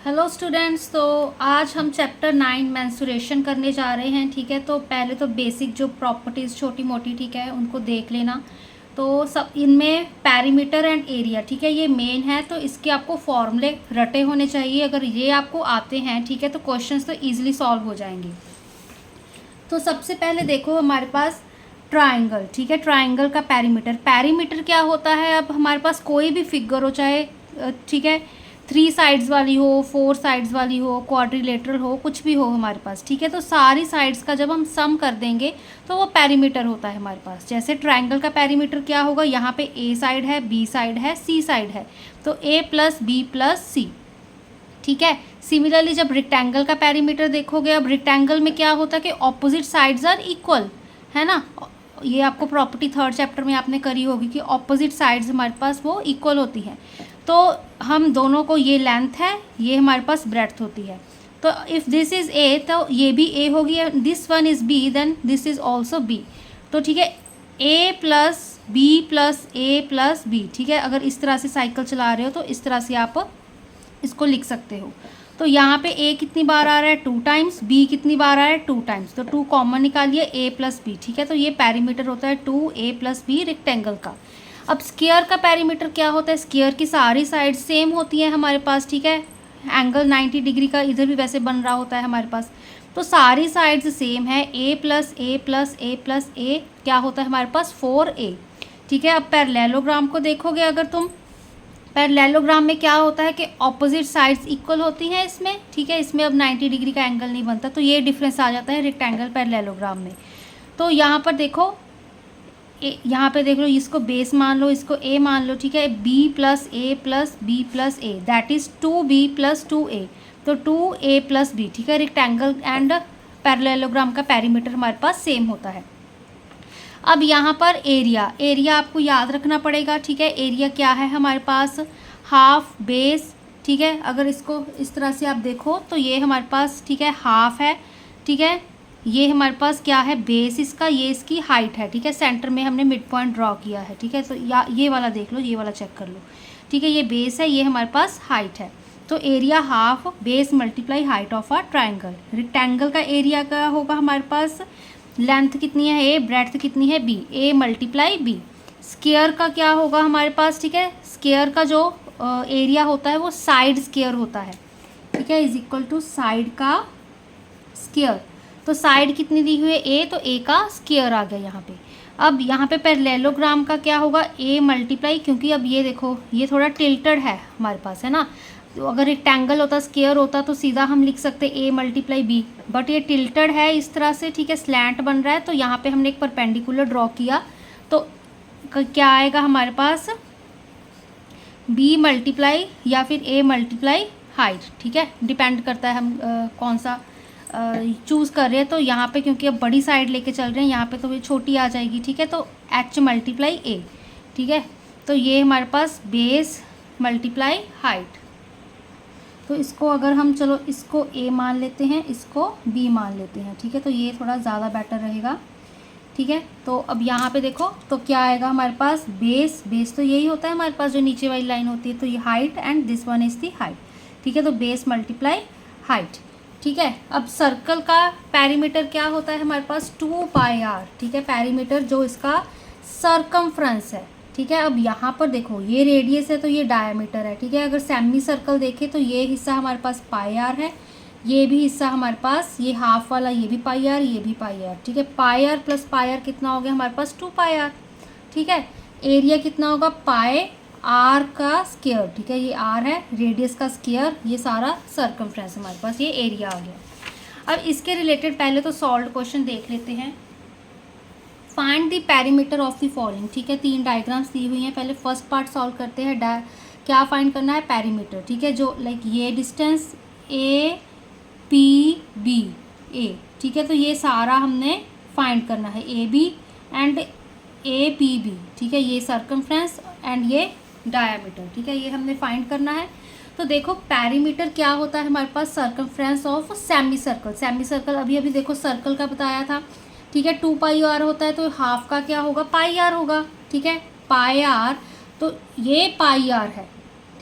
Hello students. तो आज हम चैप्टर 9 मेंस्ट्रुएशन करने जा रहे हैं। ठीक है, तो पहले तो बेसिक जो प्रॉपर्टीज़ छोटी मोटी ठीक है उनको देख लेना। तो सब इनमें पैरीमीटर एंड एरिया ठीक है ये मेन है, तो इसके आपको फॉर्मूले रटे होने चाहिए। अगर ये आपको आते हैं ठीक है तो क्वेश्चंस तो ईजिली सॉल्व हो जाएंगे। तो सबसे पहले देखो हमारे पास ट्राइंगल ठीक है, ट्राइंगल का पैरीमीटर। पैरीमीटर क्या होता है, अब हमारे पास कोई भी फिगर हो चाहे ठीक है 3 साइड्स वाली हो, 4 साइड्स वाली हो, क्वाड्रिलेटरल हो, कुछ भी हो हमारे पास ठीक है, तो सारी साइड्स का जब हम सम कर देंगे तो वो पैरीमीटर होता है हमारे पास। जैसे ट्राइंगल का पैरीमीटर क्या होगा, यहाँ पे ए साइड है, बी साइड है, सी साइड है, तो ए प्लस बी प्लस सी ठीक है। सिमिलरली जब रेक्टेंगल का पैरीमीटर देखोगे, अब रेक्टेंगल में क्या होता है कि ऑपोजिट साइड्स आर इक्वल, है ना। ये आपको प्रॉपर्टी 3rd चैप्टर में आपने करी होगी कि ऑपोजिट साइड्स हमारे पास वो इक्वल होती हैं। तो हम दोनों को, ये लेंथ है, ये हमारे पास ब्रेड्थ होती है। तो इफ़ दिस इज़ ए तो ये भी ए होगी, this one is B then this is also B. तो ठीक है, A plus B plus A plus B ठीक है। अगर इस तरह से साइकिल चला रहे हो तो इस तरह से आप इसको लिख सकते हो। तो यहाँ पे a कितनी बार आ रहा है 2 टाइम्स, b कितनी बार आ रहा है 2 टाइम्स, तो 2 कॉमन निकालिए a प्लस बी ठीक है। तो ये पैरीमीटर होता है 2a प्लस बी रेक्टेंगल का। अब स्क्वायर का पैरीमीटर क्या होता है, स्क्वायर की सारी साइड सेम होती हैं हमारे पास ठीक है। एंगल 90 डिग्री का इधर भी वैसे बन रहा होता है हमारे पास, तो सारी साइड्स सेम है। a plus A plus A plus A क्या होता है हमारे पास 4a ठीक है। अब पैरेललोग्राम को देखोगे अगर तुम, पैरेललोग्राम में क्या होता है कि ऑपोजिट साइड्स इक्वल होती हैं इसमें ठीक है। इसमें अब 90 डिग्री का एंगल नहीं बनता, तो ये डिफरेंस आ जाता है रेक्टेंगल पैरेललोग्राम में। तो यहाँ पर देखो, यहाँ पे देख लो, इसको बेस मान लो, इसको a मान लो ठीक है। b plus A plus B plus A that is 2b plus 2a, तो 2a प्लस बी ठीक है। रेक्टेंगल एंड पैरेललोग्राम का पैरीमीटर हमारे पास सेम होता है। अब यहाँ पर एरिया, एरिया आपको याद रखना पड़ेगा ठीक है। एरिया क्या है हमारे पास, हाफ बेस ठीक है। अगर इसको इस तरह से आप देखो तो ये हमारे पास ठीक है हाफ है ठीक है। ये हमारे पास क्या है बेस इसका, ये इसकी हाइट है ठीक है। सेंटर में हमने मिड पॉइंट ड्रॉ किया है ठीक है। तो ये वाला देख लो, ये वाला चेक कर लो ठीक है। ये बेस है, ये हमारे पास हाइट है। तो area half base multiply height of a triangle. Rectangle का एरिया का होगा हमारे पास, लेंथ कितनी है ए, ब्रेड्थ कितनी है B, A multiply B. Square का क्या होगा हमारे पास ठीक है, स्क्वायर का जो एरिया होता है वो साइड स्क्वायर होता है ठीक है, इज इक्वल टू साइड का स्क्वायर। तो साइड कितनी दी हुई है ए, तो ए का स्क्वायर आ गया यहाँ पे। अब यहाँ पे पैरेललोग्राम का क्या होगा, ए मल्टीप्लाई, क्योंकि अब ये देखो ये थोड़ा टिल्टेड है हमारे पास है ना। तो अगर रेक्टेंगल होता, स्क्वायर होता तो सीधा हम लिख सकते ए मल्टीप्लाई बी, बट ये टिल्टेड है इस तरह से ठीक है, स्लैंट बन रहा है। तो यहाँ पे हमने एक परपेंडिकुलर ड्रॉ किया, तो क्या आएगा हमारे पास बी मल्टीप्लाई या फिर ए मल्टीप्लाई हाइट ठीक है। डिपेंड करता है हम कौन सा चूज़ कर रहे हैं। तो यहाँ पे क्योंकि अब बड़ी साइड लेके चल रहे हैं, यहाँ पे तो ये छोटी आ जाएगी ठीक है। तो एच मल्टीप्लाई ए ठीक है। तो ये हमारे पास बेस मल्टीप्लाई हाइट। तो इसको अगर हम, चलो इसको a मान लेते हैं, इसको b मान लेते हैं ठीक है। तो ये थोड़ा ज़्यादा बेटर रहेगा ठीक है। तो अब यहाँ पे देखो तो क्या आएगा हमारे पास, बेस, बेस तो यही होता है हमारे पास जो नीचे वाली लाइन होती है। तो ये height and this one is the height ठीक है। तो बेस मल्टीप्लाई हाइट ठीक है। अब सर्कल का पैरीमीटर क्या होता है हमारे पास 2πr ठीक है। पैरीमीटर जो इसका सर्कमफ्रेंस है ठीक है। अब यहाँ पर देखो ये रेडियस है तो ये डायमीटर है ठीक है। अगर सेमी सर्कल देखें तो ये हिस्सा हमारे पास πr है, ये भी हिस्सा हमारे पास, ये हाफ वाला ये भी πr, ये भी πr ठीक है। πr प्लस πr कितना हो गया हमारे पास 2πr ठीक है। एरिया कितना होगा पाई आर का स्क्वायर ठीक है, ये आर है, रेडियस का स्क्वायर, ये सारा सर्कमफ्रेंस हमारे पास, ये एरिया आ गया। अब इसके रिलेटेड पहले तो सॉल्व क्वेश्चन देख लेते हैं। Find the perimeter of the following ठीक है। 3 डायग्राम्स दी हुई हैं, पहले फर्स्ट पार्ट सॉल्व करते हैं। क्या फाइंड करना है, पैरीमीटर ठीक है। जो लाइक ये distance A P B A ठीक है, तो ये सारा हमने फाइंड करना है, A B and A P B ठीक है। ये सर्कमफ्रेंस एंड ये डायमीटर ठीक है, ये हमने फाइंड करना है। तो देखो पैरीमीटर क्या होता है हमारे पास, circumference of semi circle. Semi circle अभी अभी देखो सर्कल का बताया था ठीक है। 2πr होता है, तो हाफ का क्या होगा, πr होगा ठीक है, πr। तो ये πr है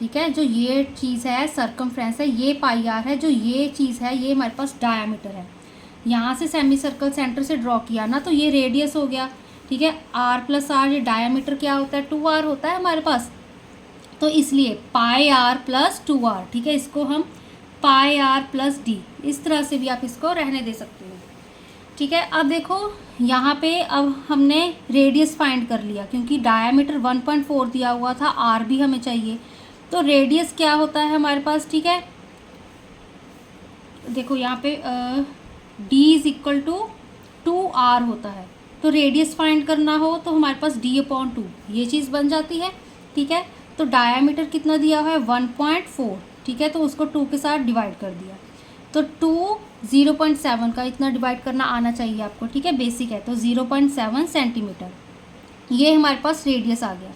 ठीक है। जो ये चीज़ है सर्कमफ्रेंस है, ये पाई आर है। जो ये चीज़ है ये हमारे पास डायामीटर है। यहाँ से सेमी सर्कल सेंटर से ड्रॉ किया ना, तो ये रेडियस हो गया, ठीक है। आर प्लस आर, ये डायामीटर क्या होता है, 2r होता है हमारे पास। तो इसलिए पाई आर प्लस 2r, ठीक है। इसको हम पाई आर प्लस डी, इस तरह से भी आप इसको रहने दे सकते हो, ठीक है। अब देखो यहाँ पे अब हमने रेडियस फाइंड कर लिया, क्योंकि डायामीटर 1.4 दिया हुआ था, आर भी हमें चाहिए। तो रेडियस क्या होता है हमारे पास, ठीक है। देखो यहाँ पे d is equal to 2r होता है। तो रेडियस फाइंड करना हो तो हमारे पास d/2 ये चीज़ बन जाती है, ठीक है। तो डायामीटर कितना दिया हुआ है 1.4, ठीक है। तो उसको 2 के साथ डिवाइड कर दिया, तो 2 0.7 का इतना डिवाइड करना आना चाहिए आपको, ठीक है, बेसिक है। तो 0.7 सेंटीमीटर ये हमारे पास रेडियस आ गया।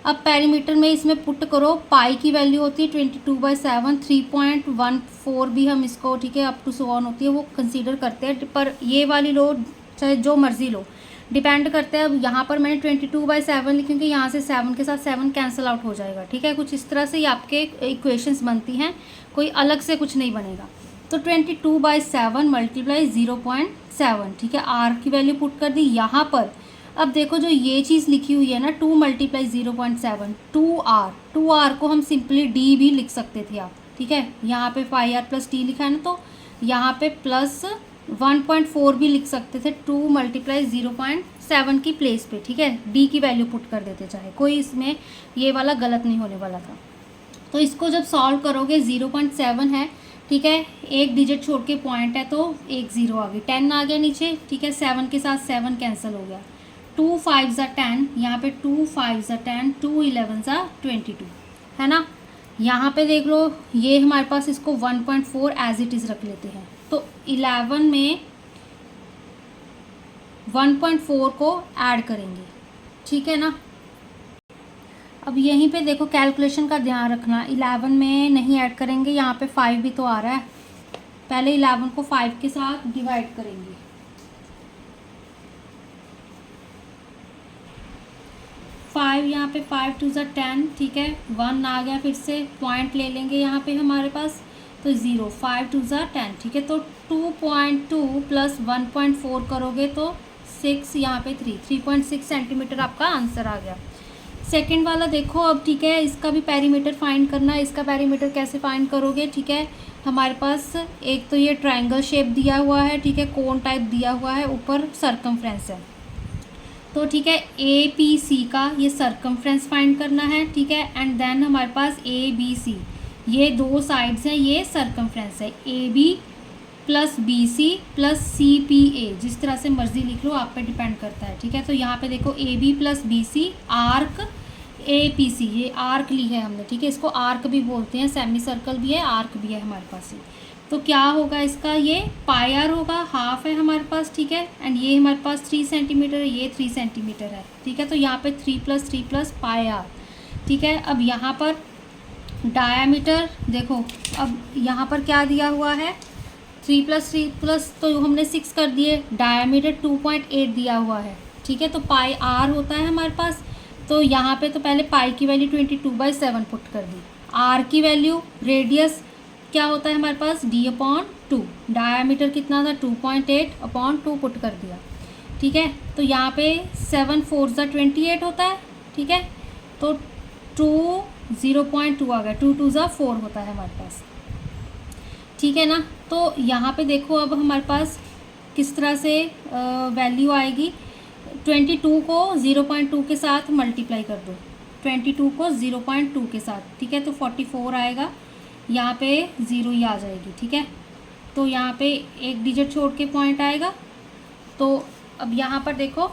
अब पेरीमीटर में इसमें पुट करो, पाई की वैल्यू होती है 22/7, 3.14 भी हम इसको, ठीक है, अप टू सो ऑन होती है, वो कंसीडर करते हैं। पर ये वाली लो चाहे जो मर्जी लो, डिपेंड करते हैं। अब यहाँ पर मैंने 22/7 लिखी, क्योंकि यहाँ से 7 के साथ 7 कैंसिल आउट हो जाएगा, ठीक है। कुछ इस तरह से ही आपके इक्वेशंस बनती हैं, कोई अलग से कुछ नहीं बनेगा। तो 22/7 मल्टीप्लाई 0.7, ठीक है। आर की वैल्यू पुट कर दी यहाँ पर। अब देखो जो ये चीज़ लिखी हुई है ना, 2 मल्टीप्लाई 0.7, 2r को हम सिंपली डी भी लिख सकते थे आप, ठीक है। यहाँ पे पाई आर प्लस डी लिखा है ना, तो यहाँ पे प्लस 1.4 भी लिख सकते थे 2 मल्टीप्लाई 0.7 की प्लेस पे, ठीक है। डी की वैल्यू पुट कर देते, चाहे कोई इसमें ये वाला गलत नहीं होने वाला था। तो इसको जब सॉल्व करोगे 0.7 है, ठीक है, एक डिजिट छोड़ के पॉइंट है तो एक ज़ीरो आ गई, 10 आ गया नीचे, ठीक है। 7 के साथ 7 कैंसिल हो गया, 2 5 10, यहाँ पे 2 5 10, 2 11 22, है ना। यहाँ पे देख लो, ये हमारे पास इसको 1.4 एज इट इज़ रख लेते हैं। तो 11 में 1.4 को ऐड करेंगे, ठीक है ना। अब यहीं पे देखो कैलकुलेशन का ध्यान रखना, 11 में नहीं ऐड करेंगे, यहाँ पे 5 भी तो आ रहा है। पहले 11 को 5 के साथ डिवाइड करेंगे, 5 यहाँ पे 5 2 10, ठीक है। 1 आ गया, फिर से पॉइंट ले लेंगे यहाँ पे हमारे पास, तो 0, 5 2 10, ठीक है। तो 2.2 प्लस 1.4 करोगे तो 6, यहाँ पे 3.6 सेंटीमीटर आपका आंसर आ गया। सेकंड वाला देखो अब, ठीक है, इसका भी पेरीमीटर फाइंड करना है। इसका पेरीमीटर कैसे फाइंड करोगे, ठीक है। हमारे पास एक तो ये ट्रायंगल शेप दिया हुआ है, ठीक है, कोन टाइप दिया हुआ है, ऊपर सर्कमफ्रेंस है। तो ठीक है, ए पी सी का ये सर्कमफ्रेंस फाइंड करना है, ठीक है। एंड देन हमारे पास ए बी सी, ये दो साइड्स हैं, ये सर्कमफ्रेंस है। A B plus B C plus C P A, जिस तरह से मर्जी लिख लो, आप पे डिपेंड करता है, ठीक है। तो यहाँ पे देखो A B plus B C arc A P C, ये आर्क ली है हमने, ठीक है। इसको आर्क भी बोलते हैं, सेमी सर्कल भी है, आर्क भी है हमारे पास। तो क्या होगा इसका, ये पाई आर होगा, हाफ है हमारे पास, ठीक है। एंड ये हमारे पास 3 सेंटीमीटर है, ये 3 सेंटीमीटर है, ठीक है। तो यहाँ पे 3 + 3 + पाई आर, ठीक है। अब यहाँ पर डायामीटर देखो, अब यहाँ पर क्या दिया हुआ है, 3 + 3 + तो हमने 6 कर दिए, डायामीटर 2.8 दिया हुआ है, ठीक है। तो पाई आर होता है हमारे पास। तो यहाँ पे तो पहले पाई की वैल्यू 22/7 पुट कर दी, आर की वैल्यू, रेडियस क्या होता है हमारे पास d/2, डायामीटर कितना था 2.8/2 पुट कर दिया, ठीक है। तो यहाँ पे 7 4 28 होता है, ठीक है। तो 0.2 आ गया, 2 2 4 होता है हमारे पास, ठीक है ना। तो यहाँ पे देखो अब हमारे पास किस तरह से वैल्यू आएगी, 22 को 0.2 के साथ मल्टीप्लाई कर दो, 22 को 0.2 के साथ, ठीक है। तो 44 आएगा, यहाँ पे 0 ही आ जाएगी, ठीक है। तो यहाँ पे एक डिजिट छोड़ के पॉइंट आएगा। तो अब यहाँ पर देखो,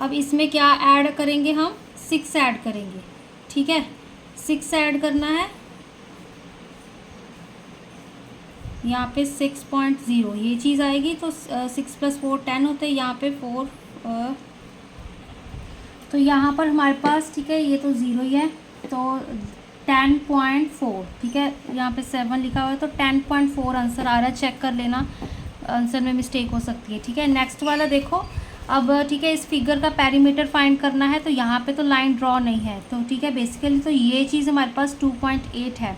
अब इसमें क्या ऐड करेंगे हम, 6 ऐड करेंगे, ठीक है। 6 ऐड करना है, यहाँ पे 6.0 ये चीज़ आएगी। तो 6 + 4 10 होते हैं, यहाँ पे 4, तो यहाँ पर हमारे पास, ठीक है, ये तो 0 ही है, तो 10.4, ठीक है। यहाँ पे 7 लिखा हुआ है, तो 10.4 आंसर आ रहा है, चेक कर लेना, आंसर में मिस्टेक हो सकती है, ठीक है। नेक्स्ट वाला देखो, अब ठीक है, इस फिगर का पेरीमीटर फाइंड करना है, तो यहाँ पे तो लाइन ड्रॉ नहीं है, तो ठीक है बेसिकली तो ये चीज़ हमारे पास 2.8 है।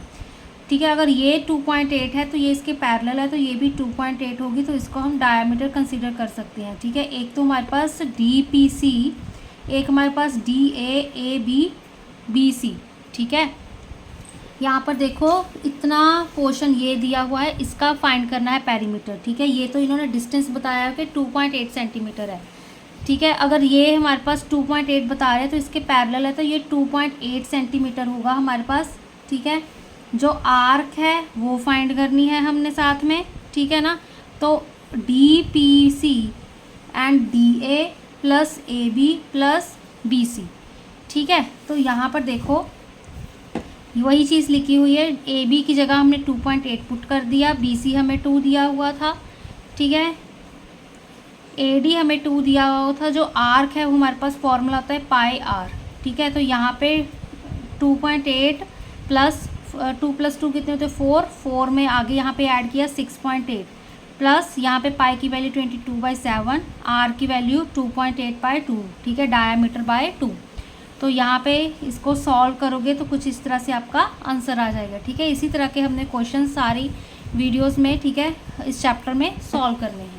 ठीक है, अगर ये 2.8 है तो ये इसके पैरेलल है, तो ये भी 2.8 होगी, तो इसको हम डायमीटर कंसीडर कर सकते हैं। ठीक है, एक तो हमारे पास DPC, एक हमारे पास DAABBC। ठीक है, यहाँ पर देखो इतना पोर्शन ये दिया हुआ है, इसका फाइंड करना है पेरीमीटर। ठीक है, ये तो इन्होंने डिस्टेंस बताया है कि 2.8 सेंटीमीटर है। ठीक है, अगर ये हमारे पास 2.8 बता रहे हैं तो इसके पैरेलल है, तो ये 2.8 सेंटीमीटर होगा हमारे पास। ठीक है, जो आर्क है वो फाइंड करनी है हमने साथ में। ठीक है ना, तो DPC and DA plus AB plus BC। ठीक है, तो यहाँ पर देखो वही चीज़ लिखी हुई है, AB की जगह हमने 2.8 पुट कर दिया, BC हमें 2 दिया हुआ था। ठीक है, AD हमें 2 दिया हुआ था। जो आर्क है वो हमारे पास फॉर्मूला होता है पाई आर। ठीक है, तो यहाँ पे 2.8 प्लस 2 प्लस 2 कितने होते हैं 4 में आगे यहाँ पे ऐड किया 6.8 प्लस यहाँ पे पाई की वैल्यू 22/7, आर की वैल्यू 2.8/2। ठीक है, डायामीटर बाय 2। तो यहाँ पे इसको सॉल्व करोगे तो कुछ इस तरह से आपका आंसर आ जाएगा। ठीक है, इसी तरह के हमने क्वेश्चन सारी वीडियोस में ठीक है इस चैप्टर में सॉल्व करने हैं।